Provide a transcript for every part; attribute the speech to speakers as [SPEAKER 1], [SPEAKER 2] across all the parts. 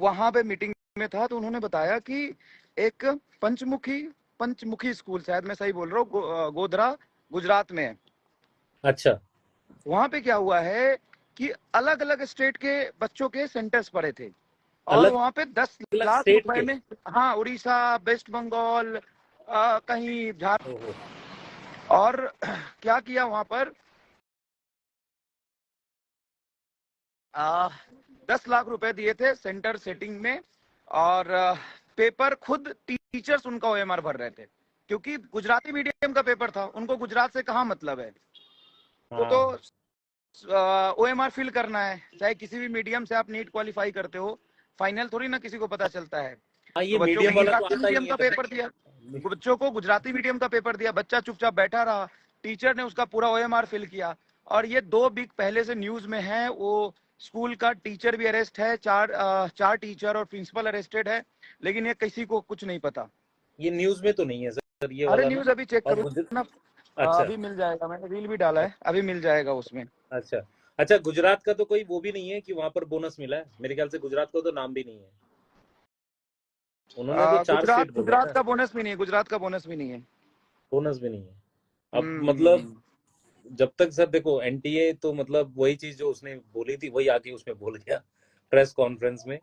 [SPEAKER 1] वहां पे मीटिंग में था, तो उन्होंने बताया कि एक पंचमुखी पंचमुखी स्कूल, शायद मैं सही बोल रहा हूँ, गोधरा गुजरात में है।
[SPEAKER 2] अच्छा।
[SPEAKER 1] वहां पे क्या हुआ है कि अलग अलग स्टेट के बच्चों के सेंटर्स पड़े थे, और
[SPEAKER 2] अलग
[SPEAKER 1] वहां पे 10
[SPEAKER 2] अलग
[SPEAKER 1] लाख
[SPEAKER 2] स्टेट
[SPEAKER 1] रुपए
[SPEAKER 2] के।
[SPEAKER 1] में, हाँ, उड़ीसा, वेस्ट बंगाल, कहीं झारखंड,
[SPEAKER 2] ओहो।
[SPEAKER 1] और क्या किया वहां पर, 10 लाख रुपए दिए थे सेंटर सेटिंग में, और पेपर खुद टीचर्स उनका ओएमआर भर रहे थे, क्योंकि गुजराती मीडियम का पेपर था, उनको गुजरात से कहाँ मतलब है। तो
[SPEAKER 2] हाँ
[SPEAKER 1] ओएमआर फिल करना है, चाहे किसी भी मीडियम से आप नीट क्वालिफाई करते हो, फाइनल थोड़ी ना किसी को पता चलता है।
[SPEAKER 2] हाँ, ये
[SPEAKER 1] तो बच्चों को
[SPEAKER 2] मीडियम वाला तो
[SPEAKER 1] गुजराती
[SPEAKER 2] आता ही
[SPEAKER 1] मीडियम
[SPEAKER 2] नहीं है
[SPEAKER 1] का पेपर दिया, बच्चों को गुजराती मीडियम का पेपर दिया, बच्चा चुपचाप बैठा रहा, टीचर ने उसका पूरा ओएमआर फिल किया, और ये 2 वीक पहले से न्यूज में है, वो स्कूल का टीचर भी अरेस्ट है, चार टीचर और प्रिंसिपल अरेस्टेड है, लेकिन ये किसी को कुछ नहीं पता।
[SPEAKER 2] ये न्यूज में तो नहीं है सर, ये
[SPEAKER 1] अरे
[SPEAKER 2] वाला ना।
[SPEAKER 1] न्यूज अभी चेक
[SPEAKER 2] और
[SPEAKER 1] करो ना,
[SPEAKER 2] अच्छा।
[SPEAKER 1] अभी मिल जाएगा, मैंने रील भी डाला है, अभी मिल जाएगा उसमें।
[SPEAKER 2] अच्छा। अच्छा, गुजरात का तो कोई वो भी नहीं है कि वहां पर बोनस मिला है? मेरे ख्याल से गुजरात का तो नाम भी नहीं है। उन्होंने तो 4
[SPEAKER 1] गुजरात
[SPEAKER 2] स्टेट बोले
[SPEAKER 1] गुजरात
[SPEAKER 2] ना।
[SPEAKER 1] का बोनस भी नहीं है, गुजरात का बोनस भी नहीं है।
[SPEAKER 2] बोनस भी नहीं है। अब मतलब
[SPEAKER 1] हम्म।
[SPEAKER 2] जब तक सर देखो एनटीए तो मतलब वही चीज जो उसने बोली थी वही आके उसमें बोल गया प्रेस कॉन्फ्रेंस में।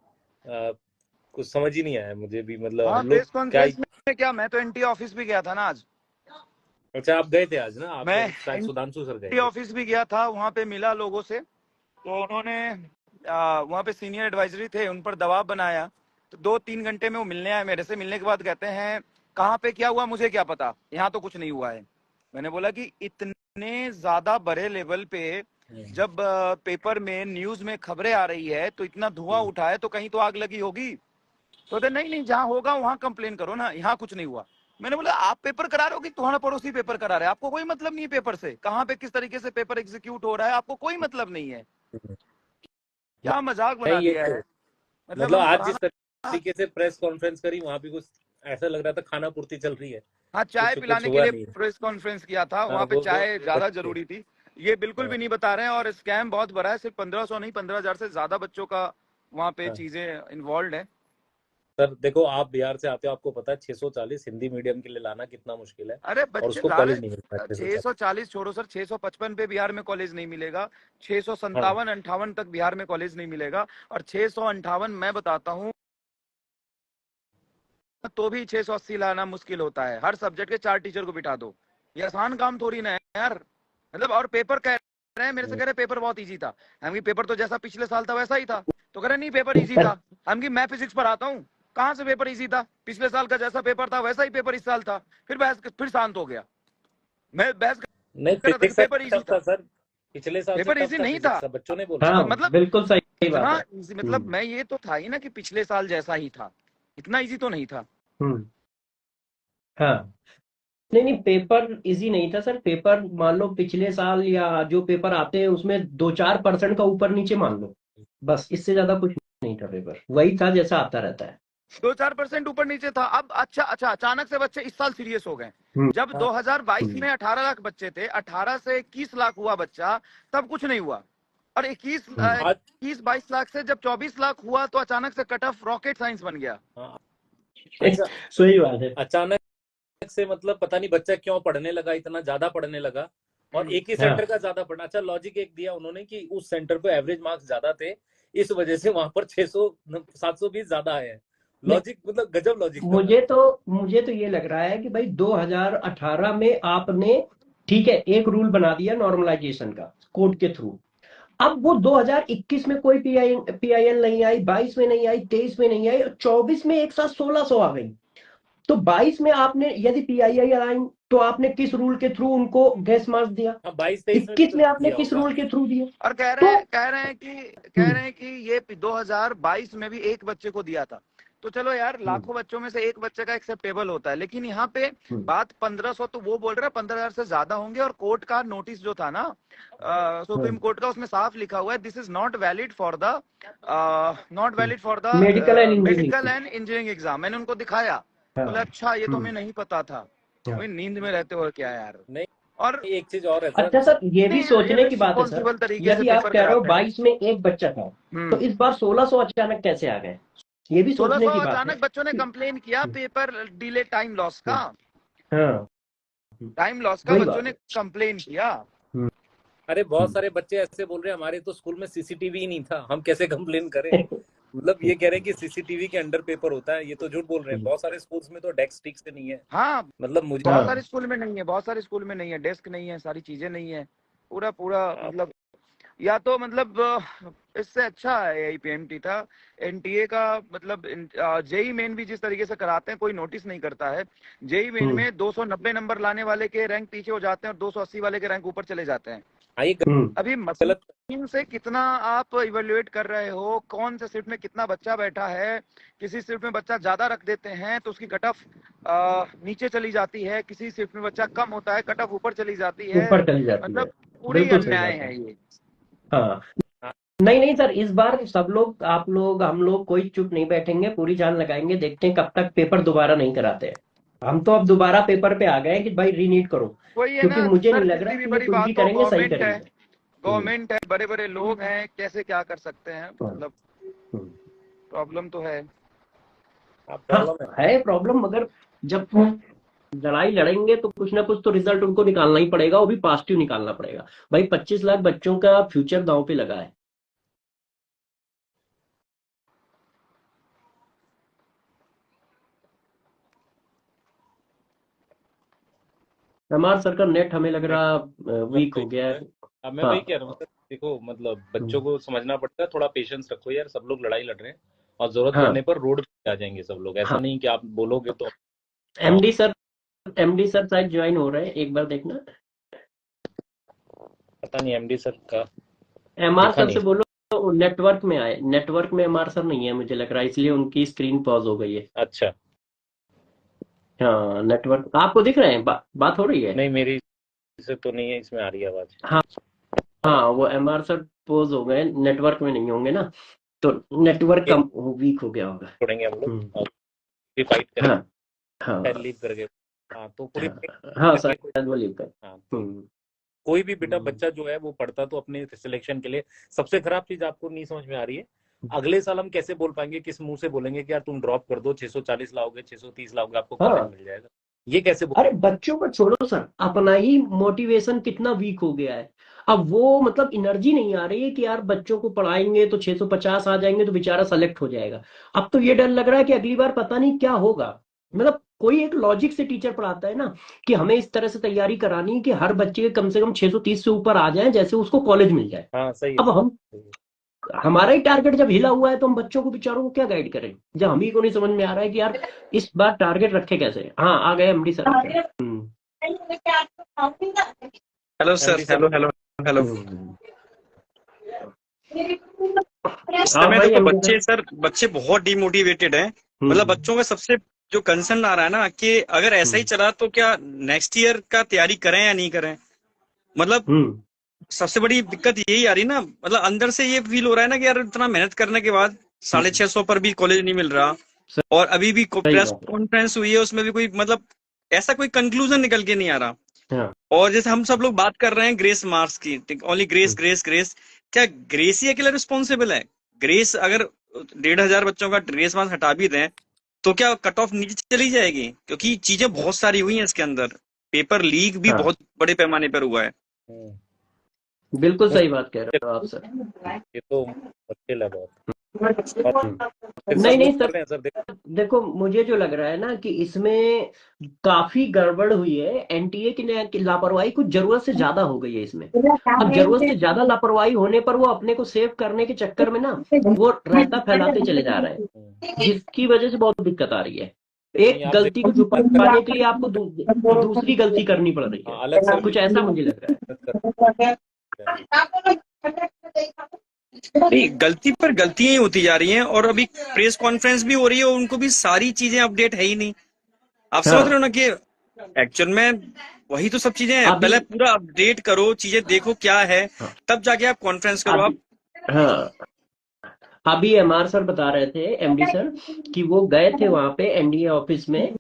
[SPEAKER 2] कुछ समझ ही नहीं आया मुझे भी, मतलब
[SPEAKER 1] हाँ,
[SPEAKER 2] हम लोग
[SPEAKER 1] प्रेस
[SPEAKER 2] क्या।
[SPEAKER 1] कॉन्फ्रेंस में क्या, मैं तो एनटीए ऑफिस भी गया था ना आज।
[SPEAKER 2] अच्छा, आप गए थे आज ना, आप
[SPEAKER 1] मैं
[SPEAKER 2] और शायद सुधांशु सर गए
[SPEAKER 1] एनटीए
[SPEAKER 2] थे।
[SPEAKER 1] ऑफिस भी गया था, वहां पे मिला लोगों से, तो उन्होंने वहां पे सीनियर एडवाइजरी थे, उन पर दबाव बनाया, तो 2-3 घंटे में वो मिलने आए मेरे से, मिलने के बाद कहते हैं कहाँ पे क्या हुआ मुझे क्या पता, यहाँ तो कुछ नहीं हुआ है। मैंने बोला कि इतने ज्यादा बड़े लेवल पे जब पेपर में न्यूज में खबरें आ रही है, तो इतना धुआं उठा है, तो कहीं तो आग लगी होगी। तो नहीं नहीं, जहाँ होगा वहां कंप्लेन करो ना, यहाँ कुछ नहीं हुआ। मैंने बोला आप पेपर करा रहे हो कि तुम्हारा पड़ोसी पेपर करा रहा है, आपको कोई मतलब नहीं है पेपर से, कहाँ पे किस तरीके से पेपर एग्जीक्यूट हो रहा है, आपको कोई मतलब नहीं है। क्या मजाक बना
[SPEAKER 2] नहीं, ये
[SPEAKER 1] दिया
[SPEAKER 2] तो
[SPEAKER 1] है। मतलब
[SPEAKER 2] मतलब
[SPEAKER 1] हम
[SPEAKER 2] आज जिस
[SPEAKER 1] पढ़ाना,
[SPEAKER 2] तरीके से प्रेस कॉन्फ्रेंस करी वहां भी कुछ ऐसा लग रहा था खाना पूर्ति चल रही है।
[SPEAKER 1] हाँ, चाय
[SPEAKER 2] कुछ कुछ
[SPEAKER 1] पिलाने के
[SPEAKER 2] हुआ
[SPEAKER 1] लिए
[SPEAKER 2] नहीं।
[SPEAKER 1] प्रेस कॉन्फ्रेंस किया था,
[SPEAKER 2] हाँ
[SPEAKER 1] वहां पे
[SPEAKER 2] वो
[SPEAKER 1] चाय ज्यादा
[SPEAKER 2] बच्चे।
[SPEAKER 1] जरूरी थी। ये बिल्कुल
[SPEAKER 2] हाँ
[SPEAKER 1] भी नहीं बता रहे हैं, और स्कैम बहुत बड़ा है, सिर्फ 1500 नहीं, 15,000 से ज्यादा बच्चों का वहां पे
[SPEAKER 2] हाँ।
[SPEAKER 1] चीजें इन्वॉल्व है।
[SPEAKER 2] सर देखो, आप बिहार से आते हो, आपको पता है 640 हिंदी मीडियम के लिए लाना कितना मुश्किल है।
[SPEAKER 1] अरे
[SPEAKER 2] और
[SPEAKER 1] बच्चे
[SPEAKER 2] उसको
[SPEAKER 1] ला
[SPEAKER 2] कॉलेज नहीं मिलता
[SPEAKER 1] रहे,
[SPEAKER 2] 640।
[SPEAKER 1] 640 छोड़ो सर, 655 पे बिहार में कॉलेज नहीं मिलेगा, छह सौ
[SPEAKER 2] हाँ
[SPEAKER 1] संतावन अंठावन तक बिहार में कॉलेज नहीं मिलेगा। और 658 मैं बताता हूँ, तो भी 680 लाना मुश्किल होता है, हर सब्जेक्ट के 4 टीचर को बिठा दो, ये आसान काम थोड़ी ना है यार। मतलब, और पेपर कह रहे हैं मेरे से, कह रहे पेपर बहुत इजी था। हम की पेपर तो जैसा पिछले साल था वैसा ही था। तो कह रहे नहीं पेपर इजी था। हम की मैं फिजिक्स पढ़ाता हूँ, कहाँ से पेपर इजी था, पिछले साल का जैसा पेपर था वैसा ही पेपर इस साल था। फिर बहस, फिर शांत हो गया। मैं बहस
[SPEAKER 2] नहीं,
[SPEAKER 1] कर रहा था कि
[SPEAKER 2] फिजिक्स
[SPEAKER 1] पेपर इजी
[SPEAKER 2] टफ था
[SPEAKER 1] था,
[SPEAKER 2] सर। पिछले साल से
[SPEAKER 1] पेपर
[SPEAKER 2] टफ
[SPEAKER 1] इजी
[SPEAKER 2] था
[SPEAKER 1] नहीं था।
[SPEAKER 2] फिजिक्स का, बच्चों ने बोला।
[SPEAKER 3] हाँ,
[SPEAKER 1] मतलब
[SPEAKER 3] बिल्कुल सही बात
[SPEAKER 1] इतना
[SPEAKER 3] है।
[SPEAKER 1] easy, मतलब मैं ये तो था ही ना कि पिछले साल जैसा ही था, इतना इजी तो नहीं था।
[SPEAKER 3] हम्म। हाँ, नहीं नहीं, पेपर इजी नहीं था सर। पेपर मान लो पिछले साल या जो पेपर आते हैं उसमें 2-4% का ऊपर नीचे मान लो, बस इससे ज्यादा कुछ नहीं था। पेपर वही था जैसा आता रहता है।
[SPEAKER 1] 2-4% ऊपर नीचे था। अब अच्छा अच्छा, अचानक से बच्चे इस साल सीरियस हो गए।
[SPEAKER 3] हम्म।
[SPEAKER 1] जब 2022
[SPEAKER 3] हम्म।
[SPEAKER 1] में 18 लाख बच्चे थे, 18 से 21 लाख हुआ बच्चा, तब कुछ नहीं हुआ। और
[SPEAKER 3] हम्म।
[SPEAKER 2] आज
[SPEAKER 1] 21-22 लाख से जब 24 लाख हुआ, तो अचानक से कट ऑफ रॉकेट साइंस बन गया।
[SPEAKER 2] हाँ, अच्छा।
[SPEAKER 3] सही बात है।
[SPEAKER 2] अचानक से मतलब पता नहीं बच्चा क्यों पढ़ने लगा, इतना ज्यादा पढ़ने लगा। और एक ही
[SPEAKER 3] हाँ,
[SPEAKER 2] सेंटर का ज्यादा पढ़ना। अच्छा, लॉजिक एक दिया उन्होंने कि उस सेंटर पे एवरेज मार्क्स ज्यादा थे, इस वजह से वहां पर 600 720 ज्यादा आए हैं।
[SPEAKER 3] नहीं,
[SPEAKER 2] लॉजिक मतलब गजब लॉजिक था सर।
[SPEAKER 3] मुझे तो ये लग रहा है कि भाई 2018 में आपने, ठीक है, एक रूल बना दिया नॉर्मलाइजेशन का कोर्ट के थ्रू। अब वो 2021 में कोई पीआईएल नहीं आई, 22 में नहीं आई, 23 में नहीं आई, और 24 में एक साथ 1600 आ गई। तो 22 में आपने यदि पीआईएल आई, तो आपने किस रूल के थ्रू उनको गैस मार्क्स दिया?
[SPEAKER 2] हाँ, 22-23 में भी
[SPEAKER 3] 21
[SPEAKER 2] तो
[SPEAKER 3] में आपने
[SPEAKER 2] दिया
[SPEAKER 3] किस
[SPEAKER 2] होगा।
[SPEAKER 3] रूल के थ्रू दिया?
[SPEAKER 1] और
[SPEAKER 3] तो
[SPEAKER 1] कह रहे हैं कि ये 2022 में भी एक बच्चे को दिया था। तो चलो यार, लाखों बच्चों में से एक बच्चे का एक्सेप्टेबल होता है, लेकिन यहाँ पे बात 1500, तो वो बोल रहे हैं 15,000 से ज्यादा होंगे। और कोर्ट का नोटिस जो था ना, सुप्रीम कोर्ट का, उसमें साफ लिखा हुआ है, this is not valid for the
[SPEAKER 3] medical and
[SPEAKER 1] medical
[SPEAKER 3] engineering.
[SPEAKER 1] And engineering exam. मैंने उनको दिखाया, बोले अच्छा, ये तो हमें नहीं पता था।
[SPEAKER 3] हाँ।
[SPEAKER 1] वही नींद में रहते हो क्या यार।
[SPEAKER 2] नहीं,
[SPEAKER 1] और
[SPEAKER 2] एक चीज और है सर।
[SPEAKER 3] अच्छा सर, ये भी
[SPEAKER 1] नहीं,
[SPEAKER 3] सोचने की बात है सर,
[SPEAKER 1] रिस्पॉन्सिबल तरीके से
[SPEAKER 3] यदि आप
[SPEAKER 1] पेपर
[SPEAKER 3] कह रहे हो
[SPEAKER 1] कराते हैं।
[SPEAKER 3] 22 में एक बच्चा था, तो इस बार 1600 अचानक कैसे आ गए? ये भी
[SPEAKER 1] 1600
[SPEAKER 3] सोचने की बात है।
[SPEAKER 1] अचानक बच्चों ने कंप्लेन किया पेपर डिले टाइम लॉस का,
[SPEAKER 3] हाँ
[SPEAKER 1] टाइम लॉस का
[SPEAKER 3] वही
[SPEAKER 1] बच्चों
[SPEAKER 3] बात
[SPEAKER 1] ने
[SPEAKER 3] है।
[SPEAKER 1] कंप्लेन किया।
[SPEAKER 2] अरे बहुत सारे बच्चे ऐसे बोल रहे हैं हमारे तो स्कूल में सीसीटीवी ही नहीं था, हम कैसे कंप्लेन करें। मतलब ये कह रहे हैं कि सीसीटीवी के अंडर पेपर होता है, ये तो झूठ बोल रहे हैं। बहुत सारे स्कूल्स में तो डेस्क ठीक से नहीं है।
[SPEAKER 1] हाँ
[SPEAKER 2] मतलब मुझे
[SPEAKER 1] बहुत
[SPEAKER 3] हाँ
[SPEAKER 1] सारे स्कूल में नहीं है, बहुत सारे स्कूल में नहीं है, डेस्क नहीं है, सारी चीजें नहीं है, पूरा पूरा मतलब, या तो मतलब इससे अच्छा है यही पीएमटी था। एनटीए का मतलब जेई मेन भी जिस तरीके से कराते हैं कोई नोटिस नहीं करता है। जेई मेन में 290 नंबर लाने वाले के रैंक पीछे हो जाते हैं और 280 वाले के रैंक ऊपर चले जाते हैं।
[SPEAKER 2] हाँ, ये
[SPEAKER 1] अभी
[SPEAKER 2] गलत।
[SPEAKER 1] मशीन से कितना आप इवेल्युएट कर रहे हो, कौन से शिफ्ट में कितना बच्चा बैठा है, किसी शिफ्ट में बच्चा ज्यादा रख देते हैं तो उसकी कट ऑफ नीचे चली जाती है, किसी शिफ्ट में बच्चा कम होता है कट ऑफ ऊपर चली जाती है,
[SPEAKER 3] ऊपर चली जाती है।
[SPEAKER 1] मतलब पूरी
[SPEAKER 3] बिल्कुल सही
[SPEAKER 1] अन्याय
[SPEAKER 3] बात है।
[SPEAKER 1] है ये।
[SPEAKER 3] हाँ
[SPEAKER 2] हाँ,
[SPEAKER 3] नहीं नहीं सर, इस बार सब लोग, आप लोग, हम लोग कोई चुप नहीं बैठेंगे, पूरी जान लगाएंगे, देखते हैं कब तक पेपर दोबारा नहीं कराते हैं। हम तो अब दोबारा पेपर पे आ गए हैं कि भाई रीनीट करो,
[SPEAKER 1] वही है
[SPEAKER 3] क्योंकि
[SPEAKER 1] ना
[SPEAKER 3] मुझे नहीं
[SPEAKER 1] सर,
[SPEAKER 3] लग रहा
[SPEAKER 1] किसी भी
[SPEAKER 3] कि ये
[SPEAKER 1] बड़ी
[SPEAKER 3] कुछ भी
[SPEAKER 1] बात हो,
[SPEAKER 3] करेंगे सही
[SPEAKER 1] गवर्नमेंट है,
[SPEAKER 3] करेंगे।
[SPEAKER 1] गवर्नमेंट है, बड़े बड़े लोग हैं, कैसे क्या कर सकते हैं,
[SPEAKER 3] हाँ,
[SPEAKER 1] मतलब
[SPEAKER 3] हम्म।
[SPEAKER 1] प्रॉब्लम तो है।
[SPEAKER 2] हाँ,
[SPEAKER 3] हाँ
[SPEAKER 2] प्रॉब्लम
[SPEAKER 3] है प्रॉब्लम, मगर जब लड़ाई लड़ेंगे तो कुछ ना कुछ तो रिजल्ट उनको निकालना ही पड़ेगा, वो भी पॉजिटिव निकालना पड़ेगा। भाई 25 लाख बच्चों का फ्यूचर दांव पे लगा है। हमारा सर का नेट हमें लग
[SPEAKER 2] है।
[SPEAKER 3] रहा वीक हो गया है।
[SPEAKER 2] अब मैं वही
[SPEAKER 3] हाँ
[SPEAKER 2] कह रहा हूँ सर, देखो मतलब बच्चों को समझना पड़ता है, थोड़ा पेशेंस रखो यार। सब लोग लड़ाई लड़ रहे हैं और जरूरत
[SPEAKER 3] हाँ
[SPEAKER 2] पड़ने पर रोड पे आ जाएंगे सब लोग। ऐसा
[SPEAKER 3] हाँ।
[SPEAKER 2] नहीं कि आप बोलोगे तो।
[SPEAKER 3] एमडी सर, एमडी सर शायद ज्वाइन हो रहे हैं, एक बार देखना।
[SPEAKER 2] पता नहीं एमडी सर का
[SPEAKER 3] एमआर
[SPEAKER 2] देखा
[SPEAKER 3] सर
[SPEAKER 2] नहीं।
[SPEAKER 3] से बोलो नेटवर्क में आए, नेटवर्क में एमआर सर नहीं है मुझे लग रहा है, इसलिए उनकी स्क्रीन पॉज हो गई है।
[SPEAKER 2] अच्छा,
[SPEAKER 3] हाँ नेटवर्क आपको दिख रहे हैं, बात हो रही है।
[SPEAKER 2] नहीं मेरी से तो नहीं है, इसमें आ रही है आवाज।
[SPEAKER 3] हाँ हाँ, वो एमआर सर पोज हो गए, नेटवर्क में नहीं होंगे ना, तो नेटवर्क
[SPEAKER 2] ये
[SPEAKER 3] कम वीक हो गया होगा।
[SPEAKER 2] छोड़ेंगे हम लोग
[SPEAKER 3] हम्म,
[SPEAKER 2] और भी फाइट
[SPEAKER 3] हाँ
[SPEAKER 2] करेंगे, शायद
[SPEAKER 3] हाँ
[SPEAKER 2] लीव करके। हाँ तो पूरी
[SPEAKER 3] हाँ हाँ
[SPEAKER 2] करके कोई।
[SPEAKER 3] शायद वो लीव कर।
[SPEAKER 2] हाँ,
[SPEAKER 3] हम्म,
[SPEAKER 2] कोई भी बेटा
[SPEAKER 3] हम्म,
[SPEAKER 2] बच्चा जो है वो पढ़ता तो अपने सिलेक्शन के लिए। सबसे खराब चीज आपको नहीं समझ में आ रही है, अगले साल हम कैसे बोल पाएंगे, किस मुंह से बोलेंगे कि यार तुम ड्रॉप कर दो, 640 लाओगे, 630 लाओगे, आपको कॉलेज
[SPEAKER 3] हाँ।
[SPEAKER 2] मिल जाएगा। ये कैसे बोल।
[SPEAKER 3] अरे बच्चों को छोड़ो सर, अपना ही मोटिवेशन कितना वीक हो गया है। अब वो मतलब एनर्जी नहीं आ रही है कि यार बच्चों को पढ़ाएंगे तो 650 आ जाएंगे तो बेचारा सेलेक्ट हो जाएगा। अब तो ये डर लग रहा है कि अगली बार पता नहीं क्या होगा। मतलब कोई एक लॉजिक से टीचर पढ़ाता है ना कि हमें इस तरह से तैयारी करानी है कि हर बच्चे के कम से कम 630 से ऊपर आ जाए, जैसे उसको कॉलेज मिल जाए।
[SPEAKER 2] हाँ सही है
[SPEAKER 3] अब हम,
[SPEAKER 2] सही है।
[SPEAKER 3] हमारा ही टारगेट जब हिला हुआ है तो हम बच्चों को, बेचारों को क्या गाइड करें, जब हम ही को नहीं समझ में आ रहा है कि यार इस बार टारगेट रखे कैसे। हाँ आ गए एमडी सर आ गए।
[SPEAKER 4] Hello sir,
[SPEAKER 2] MD sir,
[SPEAKER 4] hello hello hello.
[SPEAKER 3] Hmm.
[SPEAKER 4] इस
[SPEAKER 3] हाँ
[SPEAKER 4] समय
[SPEAKER 3] भाई
[SPEAKER 4] देखो
[SPEAKER 3] एमडी सर।
[SPEAKER 4] बच्चे, सर बच्चे बहुत डिमोटिवेटेड हैं। मतलब
[SPEAKER 3] हम्म
[SPEAKER 4] बच्चों का सबसे जो कंसर्न आ रहा है ना कि अगर ऐसा ही
[SPEAKER 3] हम्म
[SPEAKER 4] चला तो क्या नेक्स्ट ईयर का तैयारी करें या नहीं करें। मतलब
[SPEAKER 3] हम्म,
[SPEAKER 4] सबसे बड़ी दिक्कत यही आ रही ना, मतलब अंदर से ये फील हो रहा है ना कि यार इतना मेहनत करने के बाद 650 पर भी कॉलेज नहीं मिल रहा। और अभी भी
[SPEAKER 3] सही
[SPEAKER 4] प्रेस
[SPEAKER 3] बात है।
[SPEAKER 4] कॉन्फ्रेंस हुई है, उसमें भी कोई मतलब ऐसा कोई कंक्लूजन निकल के नहीं आ रहा।
[SPEAKER 3] हाँ
[SPEAKER 4] और जैसे हम सब लोग बात कर रहे हैं ग्रेस मार्क्स की, ओनली ग्रेस
[SPEAKER 3] हम्म,
[SPEAKER 4] ग्रेस ग्रेस, क्या ग्रेस ही अकेला रिस्पॉन्सिबल है? ग्रेस अगर 1,500 बच्चों का ग्रेस मार्क्स हटा भी दें तो क्या कट ऑफ नीचे चली जाएगी? क्योंकि चीजें बहुत सारी हुई हैं इसके अंदर, पेपर लीक भी
[SPEAKER 3] हाँ
[SPEAKER 4] बहुत बड़े पैमाने पर हुआ है।
[SPEAKER 3] बिल्कुल सही बात कह रहे हो आप सर।
[SPEAKER 2] ये तो मुश्किल है बहुत। और फिर
[SPEAKER 3] नहीं
[SPEAKER 2] सब लोग
[SPEAKER 3] नहीं
[SPEAKER 2] कर
[SPEAKER 3] सर,
[SPEAKER 2] रहे हैं सर, देखो।
[SPEAKER 3] देखो मुझे जो लग रहा है ना कि इसमें काफी गड़बड़ हुई है, एनटीए की लापरवाही कुछ जरूरत से ज्यादा हो गई है इसमें। अब जरूरत से ज्यादा लापरवाही होने पर वो अपने को सेव करने के चक्कर में ना वो रायता फैलाते चले जा रहे हैं, जिसकी वजह से बहुत दिक्कत आ रही है। एक
[SPEAKER 2] नहीं आप
[SPEAKER 3] गलती को
[SPEAKER 2] देखो अलग
[SPEAKER 3] छुपाने के लिए आपको दूसरी गलती करनी पड़ रही
[SPEAKER 2] हाँ,
[SPEAKER 3] है,
[SPEAKER 2] अलग
[SPEAKER 3] कुछ
[SPEAKER 2] सर्विस
[SPEAKER 3] ऐसा मुझे लग रहा है।
[SPEAKER 4] नहीं, गलती पर गलतियां ही होती जा रही हैं और अभी प्रेस कॉन्फ्रेंस भी हो रही है और उनको भी सारी चीजें अपडेट है ही नहीं। आप समझ रहे
[SPEAKER 3] हाँ
[SPEAKER 4] हो ना कि एक्चुअल में वही तो सब चीजें हैं।
[SPEAKER 3] अभी,
[SPEAKER 4] पहले पूरा अपडेट करो, चीजें देखो क्या है,
[SPEAKER 3] हाँ
[SPEAKER 4] तब जाके आप कॉन्फ्रेंस करो आप।
[SPEAKER 3] अभी, हाँ अभी एमआर सर बता रहे थे, एमडी सर, कि वो गए थे वहां पे एनडीए ऑफिस में,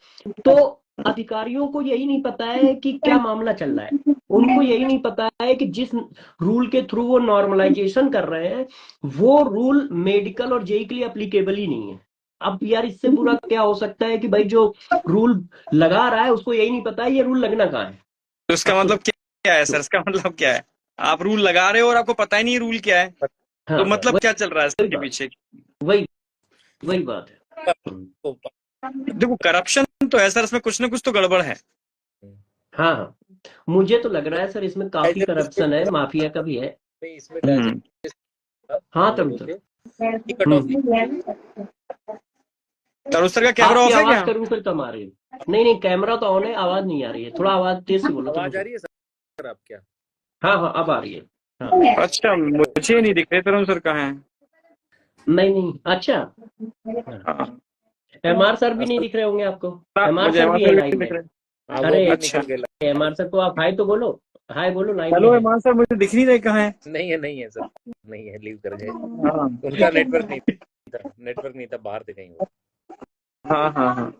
[SPEAKER 3] तो अधिकारियों को यही नहीं पता है कि क्या मामला चल रहा है। उनको यही नहीं पता है कि जिस रूल के थ्रू वो नॉर्मलाइजेशन कर रहे हैं वो रूल मेडिकल और जेई के लिए अप्लीकेबल ही नहीं है। अब यार इससे बुरा क्या हो सकता है कि भाई जो रूल लगा रहा है उसको यही नहीं पता है ये रूल लगना कहाँ है।
[SPEAKER 4] तो इसका
[SPEAKER 3] अब
[SPEAKER 4] मतलब क्या है सर? इसका मतलब क्या है? आप रूल लगा रहे हो और आपको पता ही नहीं रूल क्या है,
[SPEAKER 3] हाँ
[SPEAKER 4] तो मतलब
[SPEAKER 3] वही
[SPEAKER 4] क्या चल रहा है
[SPEAKER 3] वही
[SPEAKER 4] इसके
[SPEAKER 3] बात
[SPEAKER 4] पीछे?
[SPEAKER 3] वही वही बात है।
[SPEAKER 2] तो
[SPEAKER 4] देखो करप्शन तो है सर, इसमें कुछ ना कुछ तो गड़बड़ है।
[SPEAKER 3] हाँ हाँ मुझे तो लग रहा है सर इसमें काफी करप्शन है, माफिया का भी है।
[SPEAKER 2] इसमें
[SPEAKER 4] हम्म।
[SPEAKER 3] हाँ
[SPEAKER 2] हम
[SPEAKER 3] तरुण
[SPEAKER 2] लोगों
[SPEAKER 3] सर।
[SPEAKER 2] के कट ऑफ
[SPEAKER 4] तरुण सर का कैमरा
[SPEAKER 3] आपकी
[SPEAKER 4] ऑफ है
[SPEAKER 3] आवाज
[SPEAKER 4] क्या?
[SPEAKER 3] तरुण सर कम आ रही है। नहीं नहीं कैमरा तो ऑन है, आवाज नहीं आ रही है, थोड़ा आवाज तेज से बोलो तरुण
[SPEAKER 2] आवाज आ
[SPEAKER 3] सर।
[SPEAKER 2] रही है सर आप क्या?
[SPEAKER 3] हाँ हाँ अब आ रही है। हाँ
[SPEAKER 4] अच्छा, मुझे नहीं दिख रहे तरुण सर कहाँ हैं।
[SPEAKER 3] नहीं नहीं अच्छा।
[SPEAKER 4] हाँ,
[SPEAKER 3] एमआर सर भी नहीं दिख रहे होंगे आपको। एमआर
[SPEAKER 4] मुझे
[SPEAKER 3] सर
[SPEAKER 4] वहां
[SPEAKER 3] भी
[SPEAKER 4] से
[SPEAKER 3] है
[SPEAKER 4] भी
[SPEAKER 3] लाइव
[SPEAKER 4] नहीं
[SPEAKER 3] में।
[SPEAKER 4] दिख रहे।
[SPEAKER 2] हाँ वो
[SPEAKER 3] अरे
[SPEAKER 2] भी
[SPEAKER 4] अच्छा,
[SPEAKER 2] निकल गए।
[SPEAKER 3] एमआर सर को आप हाय तो बोलो, हाय बोलो, लाइव में
[SPEAKER 4] हेलो
[SPEAKER 3] है।
[SPEAKER 4] ईमान सर, मुझे दिख नहीं रहे कहाँ हैं।
[SPEAKER 2] नहीं है सर, नहीं है, लीव कर गए।
[SPEAKER 4] हाँ
[SPEAKER 2] उनका नेटवर्क नहीं था, नेटवर्क नहीं था, बाहर थे कहीं वो।
[SPEAKER 4] हाँ हाँ हाँ।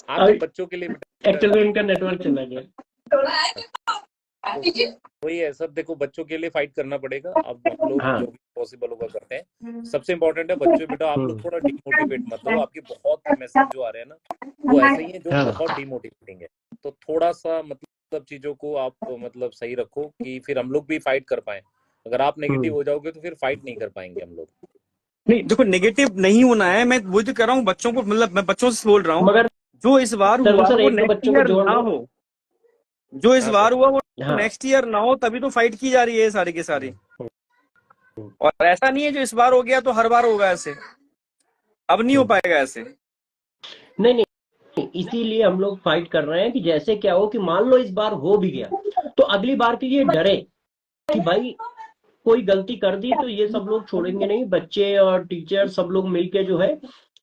[SPEAKER 2] हाँ तो बच्चों के लिए बेटा
[SPEAKER 3] एक्चुअली उनका नेटवर्क चला गया।
[SPEAKER 2] तो वही है सर, देखो बच्चों के लिए फाइट करना पड़ेगा। अब हम लोग
[SPEAKER 3] हाँ
[SPEAKER 2] जो भी पॉसिबल होगा करते हैं। सबसे इम्पोर्टेंट है बच्चों, बेटा आप लोग थोड़ा डिमोटिवेट मत हो। आपके बहुत मैसेज जो आ रहे हैं ना वो ऐसे ही है जो
[SPEAKER 3] हाँ
[SPEAKER 2] बहुत डिमोटिवेटिंग है। तो थोड़ा सा मतलब चीजों को आप मतलब सही रखो कि फिर हम लोग भी फाइट कर पाए। अगर आप नेगेटिव हो जाओगे तो फिर फाइट नहीं कर पाएंगे हम लोग।
[SPEAKER 4] नहीं देखो, नेगेटिव नहीं होना है, मैं वो तो कर रहा हूँ बच्चों को, मतलब मैं बच्चों से बोल रहा हूँ
[SPEAKER 3] मगर
[SPEAKER 4] जो इस बार
[SPEAKER 3] तरुण
[SPEAKER 4] हुआ
[SPEAKER 3] सर
[SPEAKER 4] वो
[SPEAKER 3] एक दो
[SPEAKER 4] नेक्स्ट
[SPEAKER 3] बच्चों को
[SPEAKER 4] ईयर
[SPEAKER 3] जोड़
[SPEAKER 4] ना
[SPEAKER 3] लो।
[SPEAKER 4] हो। जो इस
[SPEAKER 2] हाँ
[SPEAKER 4] बार
[SPEAKER 2] सर।
[SPEAKER 4] हुआ वो
[SPEAKER 3] हाँ
[SPEAKER 4] नेक्स्ट ईयर ना हो, तभी तो फाइट की जा रही है सारी की सारी। और ऐसा नहीं है जो इस बार हो गया तो हर बार होगा ऐसे, अब नहीं हो पाएगा ऐसे।
[SPEAKER 3] नहीं नहीं इसीलिए हम लोग फाइट कर रहे हैं कि जैसे क्या हो कि मान लो इस बार हो भी गया तो अगली बार के लिए डरे कि भाई कोई गलती कर दी तो ये सब लोग छोड़ेंगे नहीं, बच्चे और टीचर सब लोग मिलके जो है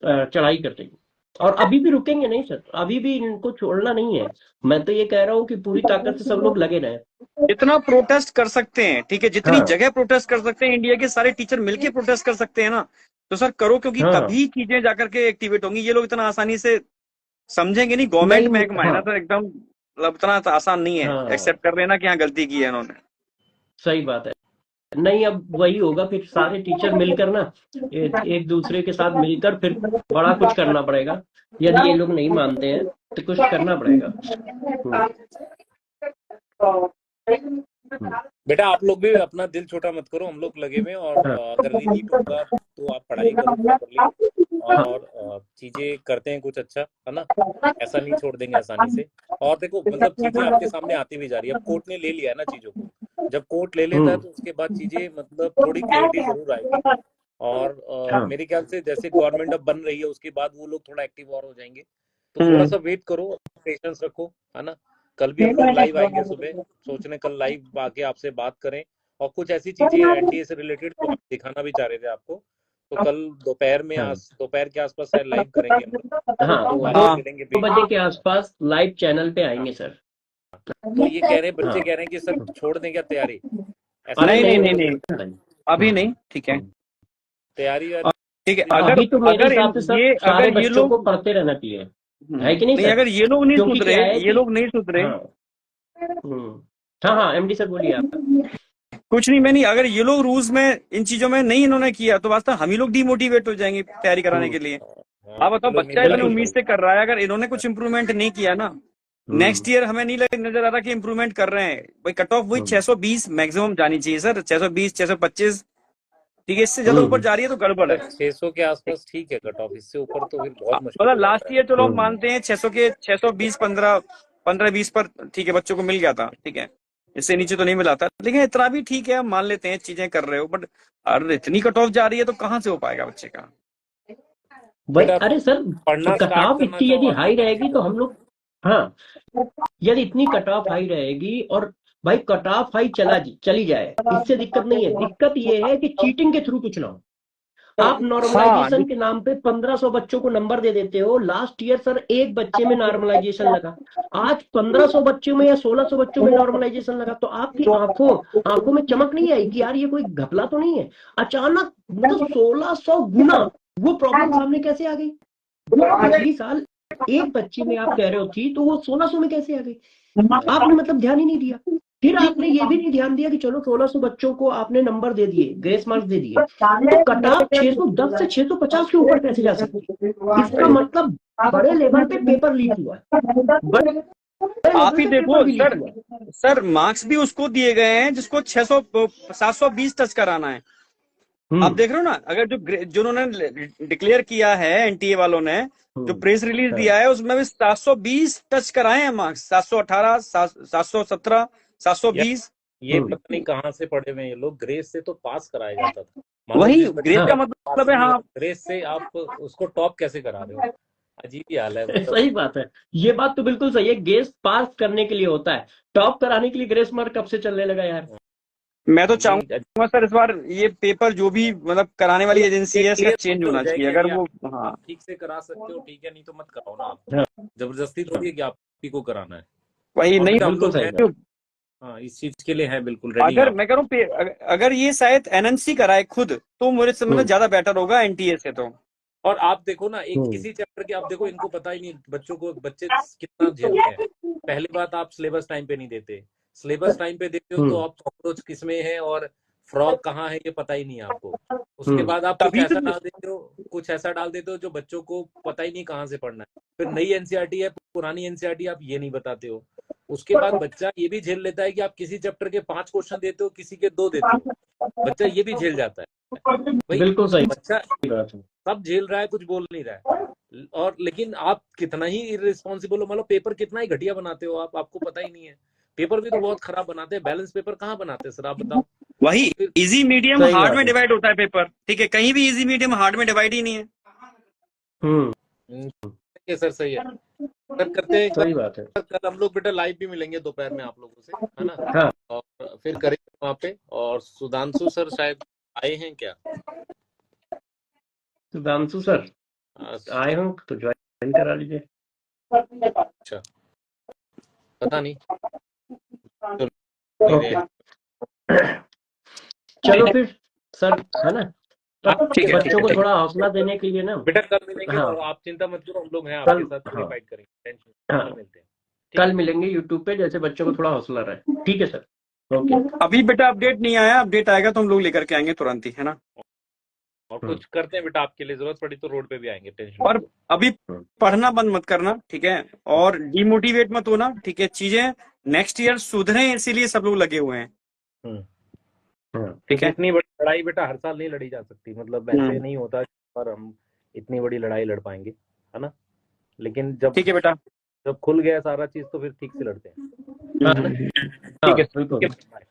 [SPEAKER 3] चढ़ाई कर देंगे। और अभी भी रुकेंगे नहीं सर, अभी भी इनको छोड़ना नहीं है। मैं तो ये कह रहा हूँ कि पूरी ताकत से सब लोग लगे रहे।
[SPEAKER 4] जितना प्रोटेस्ट कर सकते हैं, ठीक है, जितनी
[SPEAKER 3] हाँ
[SPEAKER 4] जगह प्रोटेस्ट कर सकते हैं, इंडिया के सारे टीचर मिलके प्रोटेस्ट कर सकते हैं ना, तो सर करो, क्योंकि
[SPEAKER 3] हाँ
[SPEAKER 4] तभी चीजें जाकर के एक्टिवेट होंगी। ये लोग इतना आसानी से समझेंगे नहीं। गवर्नमेंट
[SPEAKER 3] नहीं
[SPEAKER 4] महकमा है
[SPEAKER 3] हाँ
[SPEAKER 4] ना, तो एकदम मतलब इतना तो आसान नहीं है
[SPEAKER 3] हाँ
[SPEAKER 4] एक्सेप्ट कर लेना कि हाँ गलती की है इन्होंने।
[SPEAKER 3] सही बात है। नहीं अब वही होगा फिर सारे टीचर मिलकर ना एक दूसरे के साथ मिलकर फिर बड़ा कुछ करना पड़ेगा। यदि ये लोग नहीं मानते हैं तो कुछ करना पड़ेगा। हम्म,
[SPEAKER 2] बेटा आप लोग भी अपना दिल छोटा मत करो, हम लोग लगे हुए हैं। और
[SPEAKER 3] हाँ
[SPEAKER 2] अगर रिनीट होगा तो आप पढ़ाई करो प्रॉपरली
[SPEAKER 3] हाँ
[SPEAKER 2] और चीजें करते हैं कुछ अच्छा, है ना? ऐसा नहीं छोड़ देंगे आसानी से। और देखो मतलब चीजें आपके सामने आती भी जा रही है। अब कोर्ट ने ले लिया है ना चीजों को। जब कोर्ट ले लेता है तो उसके बाद चीजें मतलब थोड़ी क्लियरिटी जरूर आएगी। और
[SPEAKER 3] हाँ
[SPEAKER 2] मेरे ख्याल से जैसे गवर्नमेंट अब बन रही है उसके बाद वो लोग थोड़ा एक्टिव और हो जाएंगे। तो थोड़ा सा वेट करो, पेशेंस रखो, है ना? कल भी हम लोग लाइव आएंगे सुबह, सोचने कल लाइव आके आपसे बात करें। और कुछ ऐसी चीजें एनडीए से रिलेटेड जो हम दिखाना भी चाह रहे थे आपको, तो कल दोपहर में
[SPEAKER 3] हाँ
[SPEAKER 2] दोपहर के आसपास शायद लाइव करेंगे हम लोग।
[SPEAKER 3] हाँ
[SPEAKER 2] तो
[SPEAKER 3] दो
[SPEAKER 2] आके मिलेंगे भी।
[SPEAKER 3] बजे के आसपास लाइव चैनल पे
[SPEAKER 2] हाँ,
[SPEAKER 3] आएंगे सर।
[SPEAKER 2] तो ये कह रहे हैं, बच्चे
[SPEAKER 3] हाँ
[SPEAKER 2] कह रहे हैं कि सर छोड़ दें क्या तैयारी? ऐसा
[SPEAKER 3] अरे
[SPEAKER 4] नहीं
[SPEAKER 2] नहीं
[SPEAKER 4] नहीं
[SPEAKER 3] नहीं
[SPEAKER 4] नहीं
[SPEAKER 2] छोड़
[SPEAKER 3] नहीं
[SPEAKER 2] सकते।
[SPEAKER 4] नहीं, अभी नहीं, ठीक है।
[SPEAKER 2] तैयारी
[SPEAKER 4] ठीक है, अगर
[SPEAKER 3] अभी तो मेरे
[SPEAKER 4] अगर
[SPEAKER 3] हिसाब से सर
[SPEAKER 4] ये
[SPEAKER 3] सारे
[SPEAKER 4] अगर ये
[SPEAKER 3] बच्चों को
[SPEAKER 4] लोग
[SPEAKER 3] पढ़ते रहना चाहिए, है कि नहीं
[SPEAKER 4] नहीं,
[SPEAKER 3] सर?
[SPEAKER 4] अगर ये लोग नहीं
[SPEAKER 3] क्योंकि
[SPEAKER 4] सुधरे,
[SPEAKER 3] क्या है
[SPEAKER 4] ये
[SPEAKER 3] कि
[SPEAKER 4] लोग नहीं सुधरे।
[SPEAKER 3] हाँ हम्म, हाँ हाँ एमडी सर बोलिए आप।
[SPEAKER 4] कुछ नहीं, मैं नहीं, अगर ये लोग रूल्स में इन चीजों में नहीं इन्होंने किया तो वास्तव हम ही लोग डिमोटिवेट हो जाएंगे तैयारी कराने के लिए। आप बताओ,
[SPEAKER 2] ये लोग नहीं
[SPEAKER 4] बच्चा इतनी
[SPEAKER 2] पढ़ाई
[SPEAKER 4] उम्मीद
[SPEAKER 2] करेंगे।
[SPEAKER 4] से कर रहा है, अगर इन्होंने कुछ इंप्रूवमेंट नहीं किया ना नेक्स्ट ईयर, हमें नहीं नजर आ रहा कि इंप्रूवमेंट कर रहे हैं। भाई कट ऑफ वही 620 मैक्सिमम जानी चाहिए सर, 620 625, ठीक है। इससे ज्यादा ऊपर जा रही है तो गड़बड़ है।
[SPEAKER 2] 600 के आसपास ठीक है कट ऑफ, इससे ऊपर तो फिर बहुत मुश्किल
[SPEAKER 4] मतलब
[SPEAKER 2] हो जाता
[SPEAKER 4] लास्ट
[SPEAKER 2] है।
[SPEAKER 4] ईयर चलो हम मानते हैं 600 के 620 15 15 20 पर, ठीक है, बच्चों को मिल गया था, ठीक है, इससे नीचे तो नहीं मिला था, लेकिन इतना भी ठीक है, हम मान लेते हैं चीजें कर रहे हो, बट अगर इतनी कट ऑफ जा रही है तो कहाँ से हो पाएगा बच्चे का?
[SPEAKER 3] भाई
[SPEAKER 2] बेटा
[SPEAKER 3] अरे सर
[SPEAKER 2] पढ़ना
[SPEAKER 3] कट
[SPEAKER 2] स्टार्ट
[SPEAKER 3] ऑफ
[SPEAKER 2] करना
[SPEAKER 3] इतनी
[SPEAKER 2] चाहो
[SPEAKER 3] यदि
[SPEAKER 2] आगे
[SPEAKER 3] हाई
[SPEAKER 2] बढ़
[SPEAKER 3] रहेगी तो
[SPEAKER 2] जाएगा।
[SPEAKER 3] हम लोग हाँ यदि इतनी कट ऑफ हाई रहेगी और भाई कट ऑफ हाई चली जाए इससे दिक्कत नहीं है। दिक्कत ये है कि चीटिंग के थ्रू कुछ ना हो। आप
[SPEAKER 4] हाँ,
[SPEAKER 3] नॉर्मलाइजेशन के नाम पे 1500 बच्चों को नंबर दे देते हो। लास्ट ईयर सर एक बच्चे में नॉर्मलाइजेशन लगा, आज 1500 बच्चों में या 1600 बच्चों में नॉर्मलाइजेशन लगा। तो आपकी आंखों में चमक नहीं आई कि यार ये कोई घपला तो नहीं है? अचानक मतलब 1600 गुना वो प्रॉब्लम सामने कैसे आ गई? जो पिछली साल एक बच्चे में आप कह रहे हो थी तो वो 1600 में कैसे आ गई? आपने मतलब ध्यान ही नहीं दिया। फिर आपने ये भी नहीं ध्यान दिया कि चलो 1600 बच्चों को आपने नंबर दे दिए, ग्रेस मार्क्स दे दिए, तो कट ऑफ 610 से 650 के ऊपर कैसे जा सकती है? इसका मतलब बड़े लेवल पे पेपर लीक हुआ है, बड़े
[SPEAKER 4] आप ही
[SPEAKER 3] लेवल पे
[SPEAKER 4] देखो
[SPEAKER 3] पेपर भी लीक
[SPEAKER 4] सर,
[SPEAKER 3] हुआ है।
[SPEAKER 4] सर मार्क्स भी उसको दिए गए हैं जिसको 600 720 टच कराना है। आप देख रहे हो ना, अगर जो उन्होंने डिक्लेयर किया है एनटीए वालों ने, जो प्रेस रिलीज दिया है उसमें भी 720 टच कराए हैं मार्क्स, 718, 717, 720।
[SPEAKER 2] ये पता नहीं कहाँ से पढ़े हुए हैं ये लोग। ग्रेस से तो पास कराया जाता था। मान लो
[SPEAKER 4] वही
[SPEAKER 2] जिस बच्चे
[SPEAKER 4] ग्रेस का
[SPEAKER 2] का
[SPEAKER 4] मतलब
[SPEAKER 2] पास
[SPEAKER 4] है।
[SPEAKER 2] नहीं
[SPEAKER 4] हाँ,
[SPEAKER 2] हुआ, ग्रेस से आप उसको टॉप कैसे करा रहे हो? अजीब ही हाल है मतलब।
[SPEAKER 3] सही बात है, ये बात तो बिल्कुल सही है। ग्रेस पास करने के लिए होता है, टॉप कराने के लिए ग्रेस मार्क कब से चलने लगा यार?
[SPEAKER 4] मैं तो
[SPEAKER 2] यही
[SPEAKER 4] चाहूंगा सर इस बार ये पेपर जो भी मतलब कराने वाली एजेंसी है इसका
[SPEAKER 2] क्लियर
[SPEAKER 4] चेंज
[SPEAKER 2] हो
[SPEAKER 4] होना
[SPEAKER 2] जाए
[SPEAKER 4] चाहिए,
[SPEAKER 2] कि
[SPEAKER 4] अगर
[SPEAKER 2] अभी
[SPEAKER 4] वो।
[SPEAKER 2] आप
[SPEAKER 4] हाँ,
[SPEAKER 2] ठीक से करा सकते हो ठीक है, नहीं तो मत कराओ ना आप।
[SPEAKER 3] हाँ,
[SPEAKER 2] जबरदस्ती थोड़ी है कि आप ही को कराना है।
[SPEAKER 4] वही
[SPEAKER 2] और
[SPEAKER 4] नहीं।
[SPEAKER 2] बेटा हम
[SPEAKER 3] बिल्कुल
[SPEAKER 2] लोग
[SPEAKER 3] सही
[SPEAKER 2] हैं,
[SPEAKER 3] बात।
[SPEAKER 2] हाँ इस चीज के लिए है बिल्कुल रेडी
[SPEAKER 4] अगर
[SPEAKER 2] आप।
[SPEAKER 4] मैं कह रहा हूँ अगर ये शायद एनएमसी कराए खुद तो मुझे समझ में ज्यादा बेटर होगा एनटीए से तो।
[SPEAKER 2] और आप देखो ना, एक किसी चैप्टर के आप देखो, इनको पता ही नहीं बच्चों को, बच्चे कितना झेलते हैं। पहली बात, आप सिलेबस टाइम पे नहीं देते। सिलेबस टाइम पे देते हो तो आप कॉकरोच किसमें है और फ्रॉग कहाँ है ये पता ही नहीं है आपको। उसके बाद आप कुछ
[SPEAKER 4] तभी
[SPEAKER 2] ऐसा
[SPEAKER 4] तो
[SPEAKER 2] डाल देते हो, कुछ ऐसा डाल देते हो जो बच्चों को पता ही नहीं कहाँ से पढ़ना है। फिर नई एनसीईआरटी है, पुरानी एनसीईआरटी आप ये नहीं बताते हो। उसके बाद बच्चा ये भी झेल लेता है कि आप किसी चैप्टर के 5 क्वेश्चन देते हो, किसी के 2 देते हो। बच्चा ये भी झेल जाता है भाई।
[SPEAKER 3] बिल्कुल सही
[SPEAKER 2] बच्चा
[SPEAKER 3] बात है।
[SPEAKER 2] सब झेल रहा है, कुछ बोल नहीं रहा है। और लेकिन आप कितना ही इररिस्पॉन्सिबल हो, मतलब पेपर कितना ही घटिया बनाते हो आप, आपको पता ही नहीं है। पेपर भी तो बहुत खराब बनाते हैं। बैलेंस पेपर कहाँ बनाते हैं सर आप बताओ?
[SPEAKER 4] वही
[SPEAKER 2] और फिर
[SPEAKER 4] इजी मीडियम
[SPEAKER 3] सही
[SPEAKER 4] हार्ड
[SPEAKER 3] बात
[SPEAKER 4] में
[SPEAKER 3] है।
[SPEAKER 4] डिवाइड होता है पेपर, ठीक है, कहीं भी इजी मीडियम हार्ड में डिवाइड ही नहीं है।
[SPEAKER 2] ठीक है सर, सही है सर, करते हैं एक
[SPEAKER 3] सही बात है।
[SPEAKER 2] बार। कल हम लोग बेटा लाइव भी मिलेंगे दोपहर में आप लोगों से, है ना?
[SPEAKER 3] हाँ,
[SPEAKER 2] और फिर करेंगे वहाँ पे। और सुधांशु सर शायद आए हैं क्या?
[SPEAKER 3] सुधांशु सर आए हो तो ज्वाइन करा लीजिए।
[SPEAKER 2] अच्छा, पता नहीं, नहीं
[SPEAKER 3] ओके,
[SPEAKER 2] रहे।
[SPEAKER 3] चलो फिर सर, है ना?
[SPEAKER 2] हाँ
[SPEAKER 3] अब
[SPEAKER 2] ठीक है, ठीक
[SPEAKER 3] बच्चों
[SPEAKER 2] है,
[SPEAKER 3] को
[SPEAKER 2] ठीक
[SPEAKER 3] थोड़ा हौसला देने के लिए ना,
[SPEAKER 2] है बेटा। कल मिलेंगे
[SPEAKER 3] हाँ,
[SPEAKER 2] और आप चिंता मत करो, हम लोग हैं
[SPEAKER 3] कल,
[SPEAKER 2] आपके साथ, पूरी
[SPEAKER 3] हाँ,
[SPEAKER 2] फाइट करेंगे, टेंशन।
[SPEAKER 3] हाँ,
[SPEAKER 2] कल मिलते हैं, ठीक
[SPEAKER 3] कल
[SPEAKER 2] है?
[SPEAKER 3] मिलेंगे यूट्यूब पे, जैसे बच्चों को थोड़ा हौसला रहे। ठीक है सर, ओके।
[SPEAKER 4] अभी बेटा अपडेट नहीं आया, अपडेट आएगा तो हम लोग लेकर के आएंगे तुरंत ही, है ना?
[SPEAKER 2] और कुछ करते हैं बेटा आपके लिए, जरूरत पड़ी तो रोड पे भी आएंगे, टेंशन मत
[SPEAKER 4] और
[SPEAKER 2] लो।
[SPEAKER 4] अभी पढ़ना बंद मत करना, ठीक है, और डिमोटिवेट मत होना, ठीक है, चीजें नेक्स्ट ईयर सुधरे इसीलिए सब लोग लगे हुए हैं, ठीक
[SPEAKER 2] क्योंकि
[SPEAKER 4] है।
[SPEAKER 2] इतनी बड़ी लड़ाई बेटा हर साल नहीं लड़ी जा सकती, मतलब ऐसे नहीं होता और हम इतनी बड़ी लड़ाई लड़ पाएंगे, है ना? लेकिन जब
[SPEAKER 4] ठीक है बेटा।
[SPEAKER 2] जब खुल गया सारा चीज तो फिर ठीक से लड़ते हैं, है ना?
[SPEAKER 4] ठीक है।
[SPEAKER 3] बिल्कुल।
[SPEAKER 2] बाय।